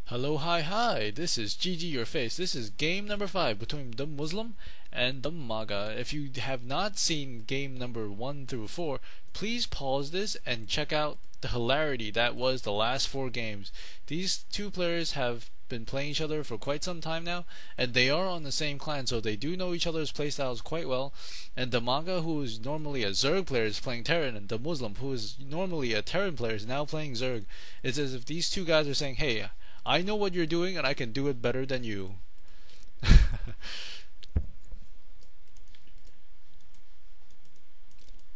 Hello, hi, this is ggurface. This is game number 5 between DeMusliM and DIMAGA. If you have not seen game number 1 through 4, please pause this and check out the hilarity that was the last 4 games. These two players have been playing each other for quite some time now, and they are on the same clan, so they do know each other's playstyles quite well. And DIMAGA, who is normally a Zerg player, is playing Terran, and DeMusliM, who is normally a Terran player, is now playing Zerg. It's as if these two guys are saying, hey, I know what you're doing and I can do it better than you.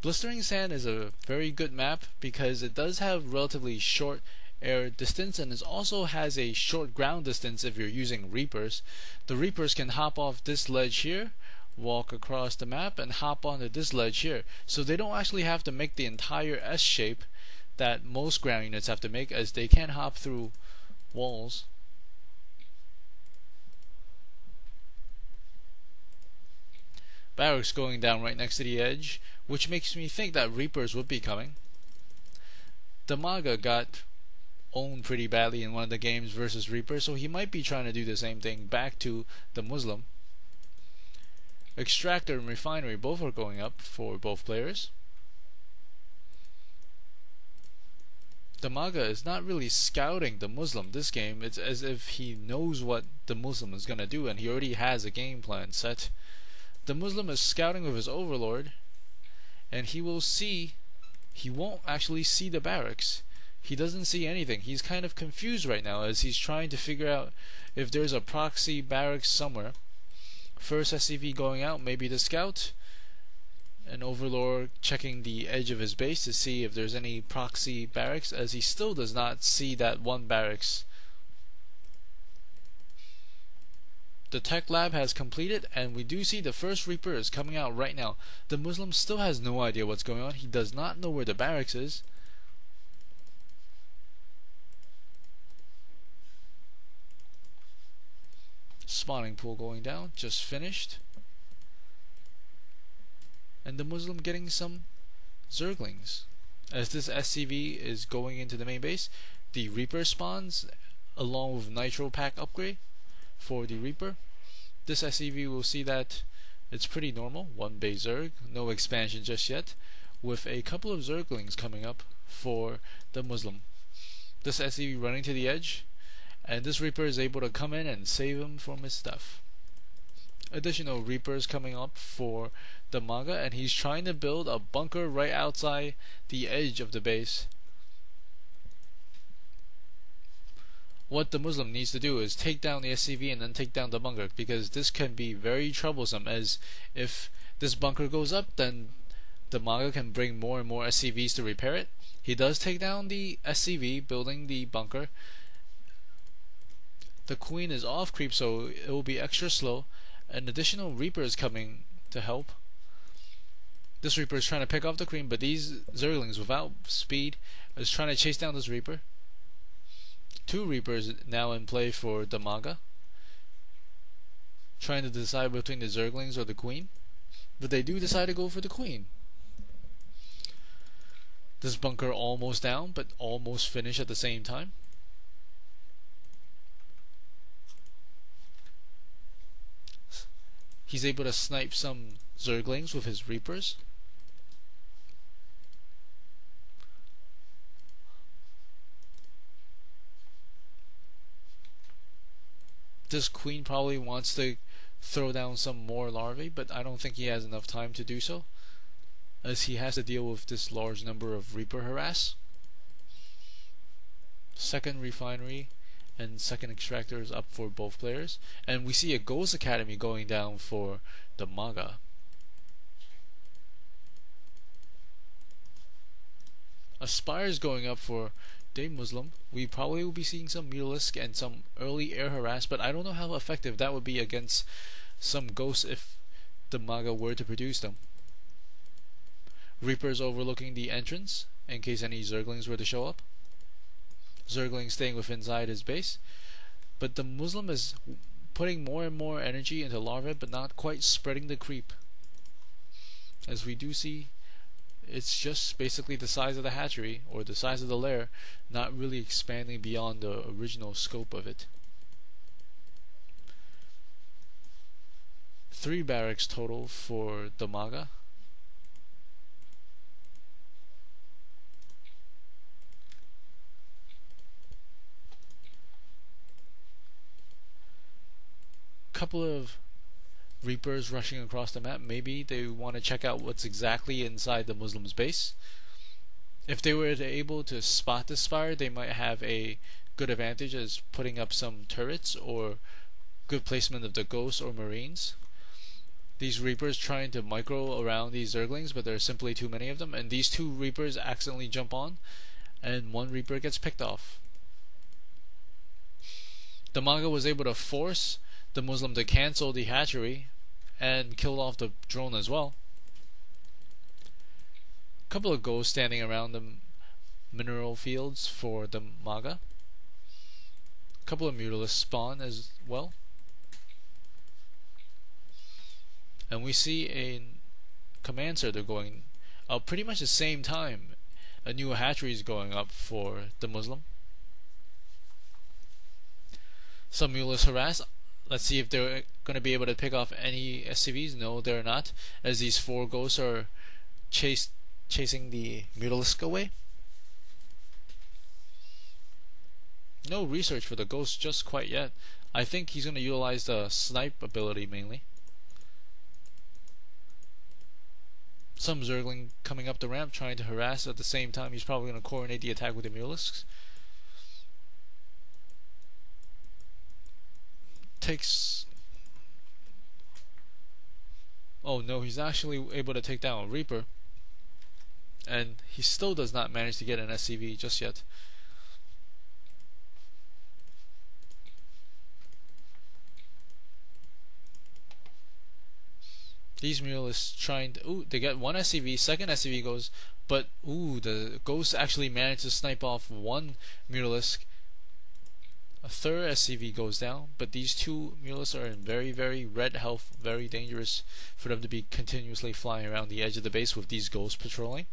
Blistering Sand is a very good map because it does have relatively short air distance, and it also has a short ground distance if you're using Reapers. The Reapers can hop off this ledge here, walk across the map, and hop onto this ledge here. So they don't actually have to make the entire S shape that most ground units have to make, as they can hop through walls. Barracks going down right next to the edge, which makes me think that Reapers would be coming. DIMAGA got owned pretty badly in one of the games versus Reapers, so he might be trying to do the same thing back to DeMusliM. Extractor and Refinery both are going up for both players. DIMAGA is not really scouting DeMusliM this game. It's as if he knows what DeMusliM is going to do and he already has a game plan set. DeMusliM is scouting with his Overlord, and he won't actually see the barracks. He doesn't see anything. He's kind of confused right now as he's trying to figure out if there's a proxy barracks somewhere. First SCV going out, maybe the scout. An Overlord checking the edge of his base to see if there's any proxy barracks, as he still does not see that one barracks. The tech lab has completed, and we do see the first Reaper is coming out right now. DeMusliM still has no idea what's going on. He does not know where the barracks is. Spawning pool going down, just finished. And DeMusliM getting some Zerglings. As this SCV is going into the main base, the Reaper spawns along with Nitro Pack upgrade for the Reaper. This SCV will see that it's pretty normal, one base Zerg, no expansion just yet, with a couple of Zerglings coming up for DeMusliM. This SCV running to the edge, and this Reaper is able to come in and save him from his stuff. Additional Reapers coming up for DIMAGA, and he's trying to build a bunker right outside the edge of the base. What DeMusliM needs to do is take down the SCV and then take down the bunker, because this can be very troublesome, as if this bunker goes up, then DIMAGA can bring more and more SCVs to repair it. He does take down the SCV building the bunker. The Queen is off creep, so it will be extra slow. An additional Reaper is coming to help. This Reaper is trying to pick off the Queen, but these Zerglings without speed is trying to chase down this Reaper. 2 Reapers now in play for DIMAGA, trying to decide between the Zerglings or the Queen, but they do decide to go for the Queen. This bunker almost down, but almost finished at the same time. He's able to snipe some Zerglings with his Reapers. This Queen probably wants to throw down some more larvae, but I don't think he has enough time to do so, as he has to deal with this large number of Reaper harass. Second Refinery and second Extractor is up for both players, and we see a Ghost Academy going down for DIMAGA. Aspire is going up for DeMusliM. We probably will be seeing some Mutalisk and some early air harass, but I don't know how effective that would be against some ghosts if DIMAGA were to produce them. Reapers overlooking the entrance in case any Zerglings were to show up. Zergling staying within inside his base, but DeMusliM is putting more and more energy into larvae, but not quite spreading the creep, as we do see it's just basically the size of the hatchery or the size of the lair, not really expanding beyond the original scope of it. 3 barracks total for DIMAGA. Couple of Reapers rushing across the map. Maybe they want to check out what's exactly inside the Muslim's base. If they were able to spot the spire, they might have a good advantage as putting up some turrets or good placement of the ghosts or marines. These Reapers trying to micro around these Zerglings, but there are simply too many of them, and these 2 Reapers accidentally jump on, and 1 Reaper gets picked off. DIMAGA was able to force the Muslim to cancel the hatchery and killed off the drone as well. A couple of ghosts standing around the mineral fields for DIMAGA. A couple of Mutalisks spawn as well. And we see a command center going up pretty much the same time. A new hatchery is going up for DeMusliM. Some Mutalisks harass. Let's see if they're going to be able to pick off any SCVs. No, they're not, as these 4 ghosts are chasing the Mutalisk away. No research for the ghost just quite yet. I think he's going to utilize the snipe ability mainly. Some Zergling coming up the ramp trying to harass. At the same time, he's probably going to coordinate the attack with the Mutalisks. Oh no, he's actually able to take down a Reaper, and he still does not manage to get an SCV just yet. These Mutalisks trying to, ooh, they get 1 SCV, second SCV goes, but ooh, the ghost actually managed to snipe off 1 Mutalisk. A third SCV goes down, but these 2 Mutalisks are in very, very red health, very dangerous for them to be continuously flying around the edge of the base with these ghosts patrolling.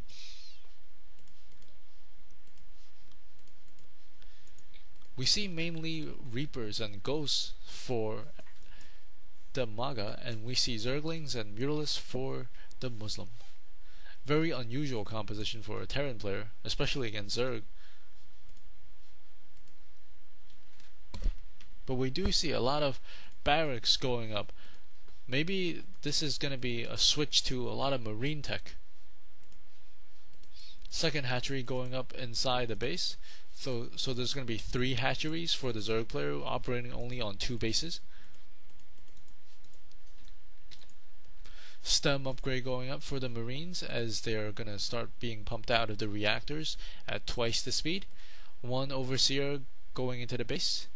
We see mainly Reapers and ghosts for DIMAGA, and we see Zerglings and Mutalisks for DeMusliM. Very unusual composition for a Terran player, especially against Zerg. But we do see a lot of barracks going up. Maybe this is going to be a switch to a lot of marine tech. Second hatchery going up inside the base. So there's going to be 3 hatcheries for the Zerg player operating only on 2 bases. STEM upgrade going up for the Marines as they're going to start being pumped out of the reactors at twice the speed. 1 Overseer going into the base.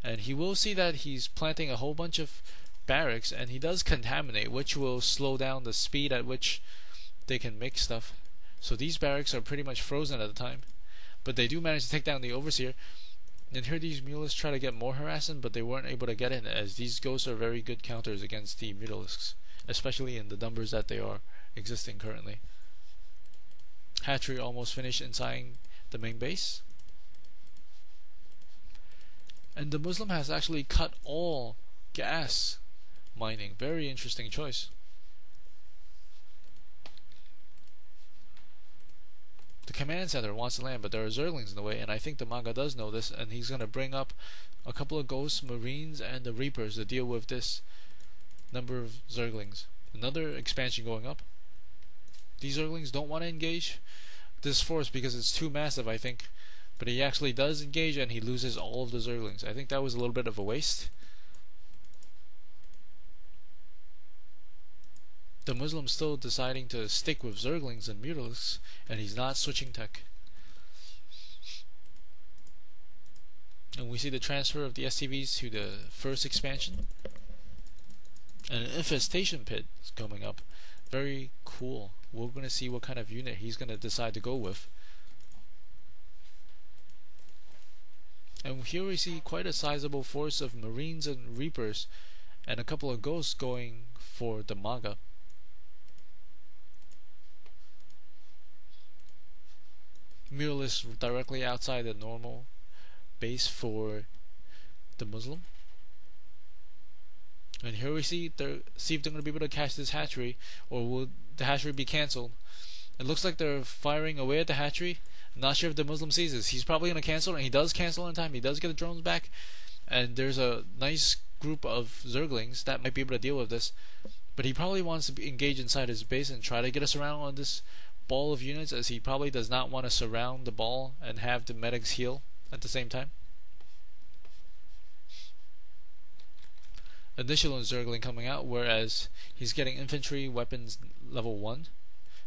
And he will see that he's planting a whole bunch of barracks, and he does contaminate, which will slow down the speed at which they can make stuff. So these barracks are pretty much frozen at the time, but they do manage to take down the Overseer. And here these Mutalisks try to get more harassment, but they weren't able to get in, as these ghosts are very good counters against the Mutalisks, especially in the numbers that they are existing currently. Hatchery almost finished inside the main base. And DeMusliM has actually cut all gas mining. Very interesting choice. The command center wants to land, but there are Zerglings in the way, and I think DIMAGA does know this, and he's going to bring up a couple of Ghosts, Marines, and the Reapers to deal with this number of Zerglings. Another expansion going up. These Zerglings don't want to engage this force because it's too massive, I think. But he actually does engage, and he loses all of the Zerglings. I think that was a little bit of a waste. DeMusliM still deciding to stick with Zerglings and Mutalisks, and he's not switching tech. And we see the transfer of the SCVs to the first expansion. And an infestation pit is coming up. Very cool. We're going to see what kind of unit he's going to decide to go with. And here we see quite a sizable force of Marines and Reapers, and a couple of Ghosts going for DIMAGA. muralist directly outside the normal base for DeMusliM. And here we see if they're going to be able to catch this hatchery, or will the hatchery be cancelled. It looks like they're firing away at the hatchery. Not sure if DeMusliM sees this. He's probably going to cancel, and he does cancel in time. He does get the drones back, and there's a nice group of Zerglings that might be able to deal with this. But he probably wants to engage inside his base and try to get us around on this ball of units, as he probably does not want to surround the ball and have the medics heal at the same time. Additional Zergling coming out, whereas he's getting infantry weapons level 1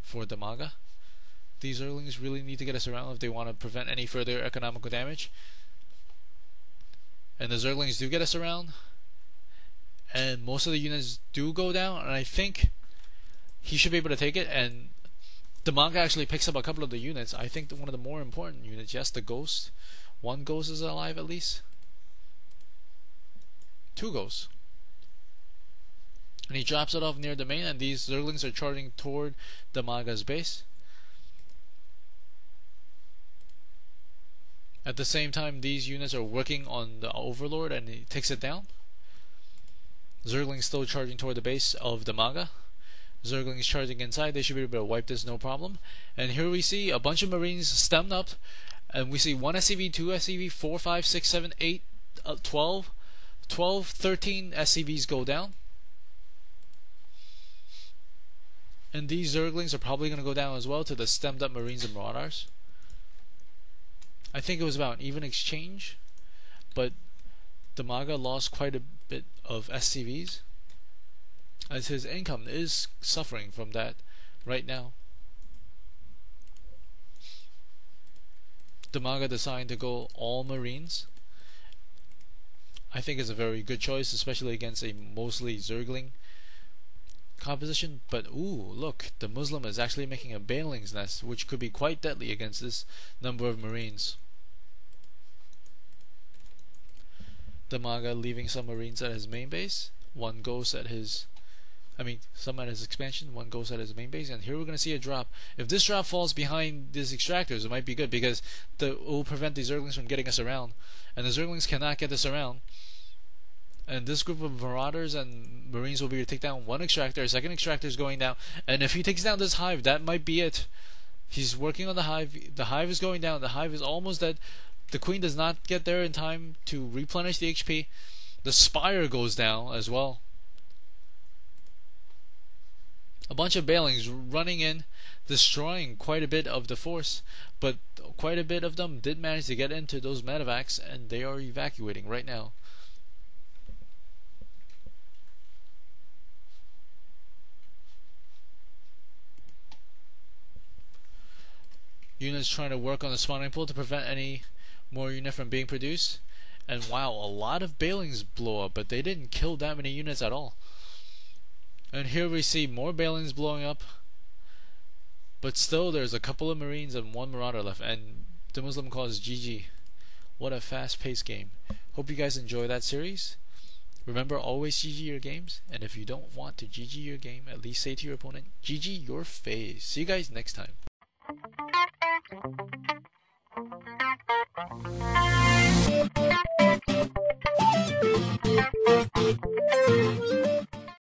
for DIMAGA. These Zerglings really need to get us around if they want to prevent any further economical damage. And the Zerglings do get us around, and most of the units do go down, and I think he should be able to take it. And DIMAGA actually picks up a couple of the units. I think one of the more important units, yes, the Ghost. One Ghost is alive at least. 2 Ghosts. And he drops it off near the main, and these Zerglings are charging toward DIMAGA's base. At the same time, these units are working on the Overlord, and he takes it down. Zerglings still charging toward the base of DIMAGA. Zerglings charging inside. They should be able to wipe this no problem. And here we see a bunch of Marines stemmed up, and we see 1 SCV, 2 SCV, 4, 5, 6, 7, 8, 12, 13 SCVs go down. And these Zerglings are probably going to go down as well to the stemmed up Marines and Marauders. I think it was about an even exchange, but DIMAGA lost quite a bit of SCVs, as his income is suffering from that right now. DIMAGA decided to go all Marines. I think it's a very good choice, especially against a mostly Zergling composition. But ooh, look, DeMusliM is actually making a Baneling's Nest, which could be quite deadly against this number of Marines. DIMAGA leaving some Marines at his main base. One goes at his, some at his expansion, one goes at his main base, and here we're going to see a drop. If this drop falls behind these extractors, it might be good, because it will prevent the Zerglings from getting us around, and the Zerglings cannot get us around. And this group of Marauders and Marines will be able to take down one extractor. A second extractor is going down, and if he takes down this hive, that might be it. He's working on the hive. The hive is going down. The hive is almost dead. The Queen does not get there in time to replenish the HP. The Spire goes down as well. A bunch of Banelings running in, destroying quite a bit of the force, but quite a bit of them did manage to get into those medevacs, and they are evacuating right now. Units trying to work on the spawning pool to prevent any more unit from being produced. And wow, a lot of Banelings blow up, but they didn't kill that many units at all. And here we see more Banelings blowing up, but still there's a couple of Marines and one Marauder left, and DeMusliM calls GG. What a fast-paced game. Hope you guys enjoy that series. Remember, always GG your games, and if you don't want to GG your game, at least say to your opponent, GG your face. See you guys next time.